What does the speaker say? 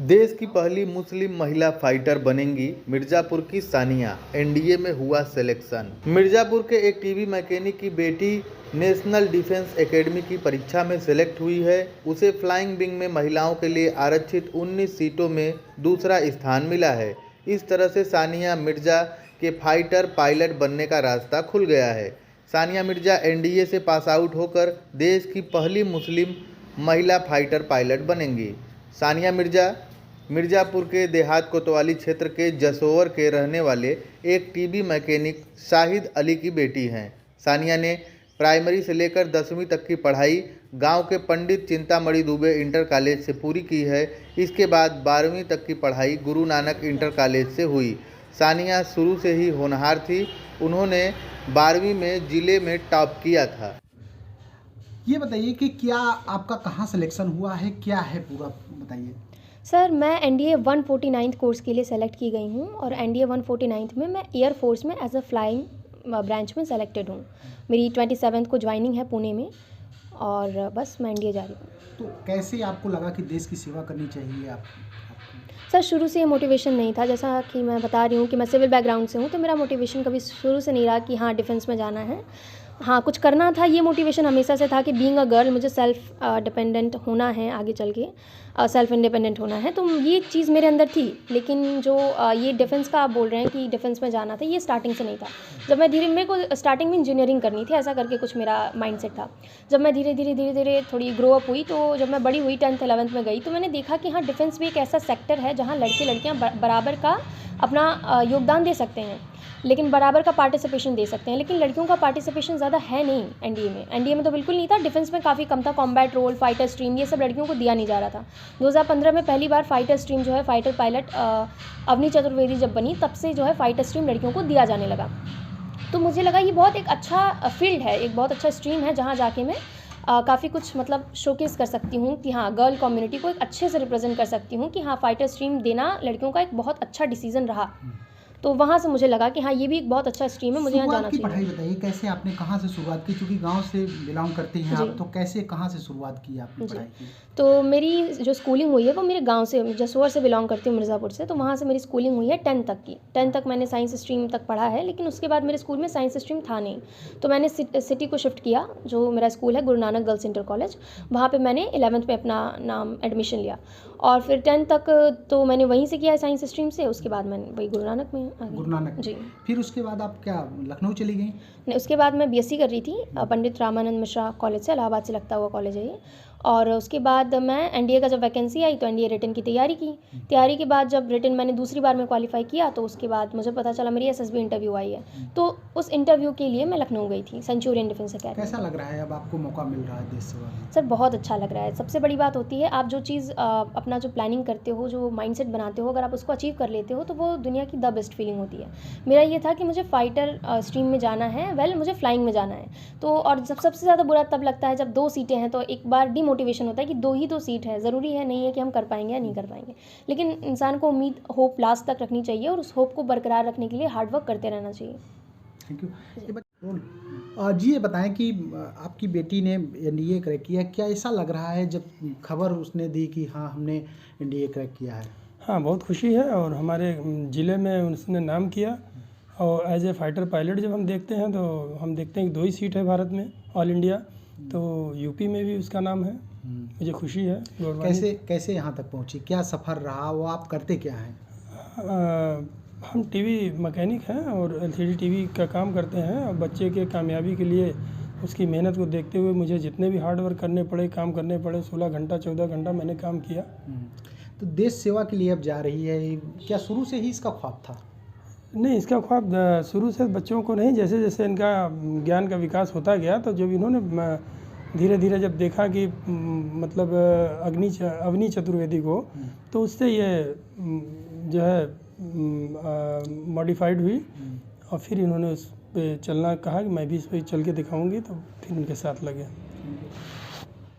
देश की पहली मुस्लिम महिला फाइटर बनेंगी मिर्जापुर की सानिया। एनडीए में हुआ सिलेक्शन। मिर्जापुर के एक टीवी मैकेनिक की बेटी नेशनल डिफेंस एकेडमी की परीक्षा में सिलेक्ट हुई है। उसे फ्लाइंग विंग में महिलाओं के लिए आरक्षित 19 सीटों में दूसरा स्थान मिला है। इस तरह से सानिया मिर्जा के फाइटर पायलट बनने का रास्ता खुल गया है। सानिया मिर्जा एनडीए से पास आउट होकर देश की पहली मुस्लिम महिला फाइटर पायलट बनेंगी। सानिया मिर्जा मिर्जापुर के देहात कोतवाली क्षेत्र के जसोवर के रहने वाले एक टीबी मैकेनिक शाहिद अली की बेटी हैं। सानिया ने प्राइमरी से लेकर 10वीं तक की पढ़ाई गांव के पंडित चिंतामणि दुबे इंटर कॉलेज से पूरी की है। इसके बाद 12वीं तक की पढ़ाई गुरु नानक इंटर कॉलेज से हुई। सानिया शुरू से ही होनहार थी। उन्होंने 12वीं में जिले में टॉप किया था। ये बताइए कि क्या आपका कहाँ सिलेक्शन हुआ है, क्या है पूरा बताइए। सर, मैं एनडीए 149th कोर्स के लिए सेलेक्ट की गई हूँ और एनडीए 149th में मैं एयर फोर्स में एज अ फ्लाइंग ब्रांच में सेलेक्टेड हूँ। मेरी 27th को ज्वाइनिंग है पुणे में और बस मैं एनडीए जा रही हूँ। तो कैसे आपको लगा कि देश की सेवा करनी चाहिए सर, शुरू से ये मोटिवेशन नहीं था। जैसा कि मैं बता रही हूँ कि मैं सिविल बैकग्राउंड से हूँ, तो मेरा मोटिवेशन कभी शुरू से नहीं रहा कि हाँ डिफेंस में जाना है, हाँ कुछ करना था। ये मोटिवेशन हमेशा से था कि बीइंग अ गर्ल मुझे सेल्फ डिपेंडेंट होना है, आगे चल के सेल्फ इंडिपेंडेंट होना है। तो ये चीज़ मेरे अंदर थी। लेकिन जो ये डिफेंस का आप बोल रहे हैं कि डिफेंस में जाना था, ये स्टार्टिंग से नहीं था। जब मैं मेरे को स्टार्टिंग में इंजीनियरिंग करनी थी, ऐसा करके कुछ मेरा माइंडसेट था। जब मैं धीरे धीरे थोड़ी ग्रो अप हुई, तो जब मैं बड़ी हुई 10th 11th में गई, तो मैंने देखा कि हाँ डिफेंस भी एक ऐसा सेक्टर है जहाँ लड़के लड़कियाँ बराबर का अपना योगदान दे सकते हैं, लेकिन बराबर का पार्टिसिपेशन दे सकते हैं। लेकिन लड़कियों का पार्टिसिपेशन ज़्यादा है नहीं एनडीए में तो बिल्कुल नहीं था। डिफेंस में काफ़ी कम था। कॉम्बैट रोल, फाइटर स्ट्रीम, ये सब लड़कियों को दिया नहीं जा रहा था। 2015 में पहली बार फाइटर स्ट्रीम जो है, फाइटर पायलट अवनी चतुर्वेदी जब बनी, तब से जो है फाइटर स्ट्रीम लड़कियों को दिया जाने लगा। तो मुझे लगा ये बहुत एक अच्छा फील्ड है, एक बहुत अच्छा स्ट्रीम है जहाँ जाके मैं काफ़ी कुछ मतलब शोकेस कर सकती हूँ कि हाँ गर्ल कम्युनिटी को एक अच्छे से रिप्रेजेंट कर सकती हूँ कि हाँ फाइटर स्ट्रीम देना लड़कियों का एक बहुत अच्छा डिसीजन रहा। तो वहाँ से मुझे लगा कि हाँ ये भी एक बहुत अच्छा स्ट्रीम है, मुझे यहाँ जाना चाहिए। पढ़ाई बताइए, कैसे आपने कहाँ से शुरुआत की, क्योंकि गांव से बिलोंग करते हैं आप, तो कैसे कहाँ से शुरुआत की आपने पढ़ाई की? तो मेरी जो स्कूलिंग हुई है वो मेरे गांव से, जसोवर से बिलोंग करती हूँ, मिर्ज़ापुर से। तो वहाँ से मेरी स्कूलिंग हुई है 10th तक की। 10th तक मैंने साइंस स्ट्रीम तक पढ़ा है, लेकिन उसके बाद मेरे स्कूल में साइंस स्ट्रीम था नहीं। तो मैंने सिटी को शिफ्ट किया, जो मेरा स्कूल है Guru Nanak girls inter college. वहाँ पर मैंने 11th में अपना नाम एडमिशन लिया और फिर 10th तक तो मैंने वहीं से किया साइंस स्ट्रीम से। उसके बाद मैंने वही गुरु नानक में आ गई। गुरु नानक जी। फिर उसके बाद आप क्या लखनऊ चली गई? नहीं, उसके बाद मैं बीएससी कर रही थी पंडित रामानंद मिश्रा कॉलेज से, इलाहाबाद से लगता हुआ कॉलेज है ये। और उसके बाद मैं एनडीए का जब वैकेंसी आई तो एनडीए रिटन की तैयारी की। तैयारी के बाद जब रिटन मैंने दूसरी बार में क्वालिफाई किया, तो उसके बाद मुझे पता चला मेरी एसएसबी इंटरव्यू आई है। तो उस इंटरव्यू के लिए मैं लखनऊ गई थी, सेंचुरियन डिफेंस अकेडमी। कैसा लग रहा है अब आपको मौका मिल रहा है देश सेवा में? सर बहुत अच्छा लग रहा है। सबसे बड़ी बात होती है आप जो चीज़ अपना जो प्लानिंग करते हो, जो माइंडसेट बनाते हो, अगर आप उसको अचीव कर लेते हो तो वो दुनिया की द बेस्ट फीलिंग होती है। मेरा ये था कि मुझे फाइटर स्ट्रीम में जाना है, मुझे फ्लाइंग में जाना है। तो और जब सबसे ज़्यादा बुरा तब लगता है जब 2 सीटें हैं, तो एक बार डीमोटिवेशन होता है कि 2 सीट है, ज़रूरी है नहीं है कि हम कर पाएंगे या नहीं कर पाएंगे। लेकिन इंसान को उम्मीद, होप लास्ट तक रखनी चाहिए और उस होप को बरकरार रखने के लिए हार्डवर्क करते रहना चाहिए। थैंक यू जी। ये बताएं कि आपकी बेटी ने एनडीए क्रैक किया, क्या ऐसा लग रहा है जब खबर उसने दी कि हाँ हमने एनडीए क्रैक किया है? हाँ, बहुत खुशी है और हमारे ज़िले में उसने नाम किया। और एज ए फाइटर पायलट जब हम देखते हैं तो हम देखते हैं कि 2 ही सीट है भारत में ऑल इंडिया, तो यूपी में भी उसका नाम है। मुझे खुशी है। कैसे यहाँ तक पहुँची, क्या सफ़र रहा, वो आप करते क्या हैं? हम टीवी मैकेनिक हैं और एलसीडी टीवी का काम करते हैं। और बच्चे के कामयाबी के लिए उसकी मेहनत को देखते हुए मुझे जितने भी हार्ड वर्क करने पड़े, काम करने पड़े, 16 घंटा 14 घंटा मैंने काम किया। तो देश सेवा के लिए अब जा रही है, क्या शुरू से ही इसका ख्वाब था? नहीं, इसका ख्वाब शुरू से बच्चों को नहीं, जैसे जैसे इनका ज्ञान का विकास होता गया, तो जब इन्होंने धीरे धीरे जब देखा कि मतलब अवनी चतुर्वेदी को, तो उससे ये जो है मॉडिफाइड हुई और फिर इन्होंने उस पर चलना कहा कि मैं भी इस पर चल के दिखाऊंगी, तो फिर उनके साथ लगे।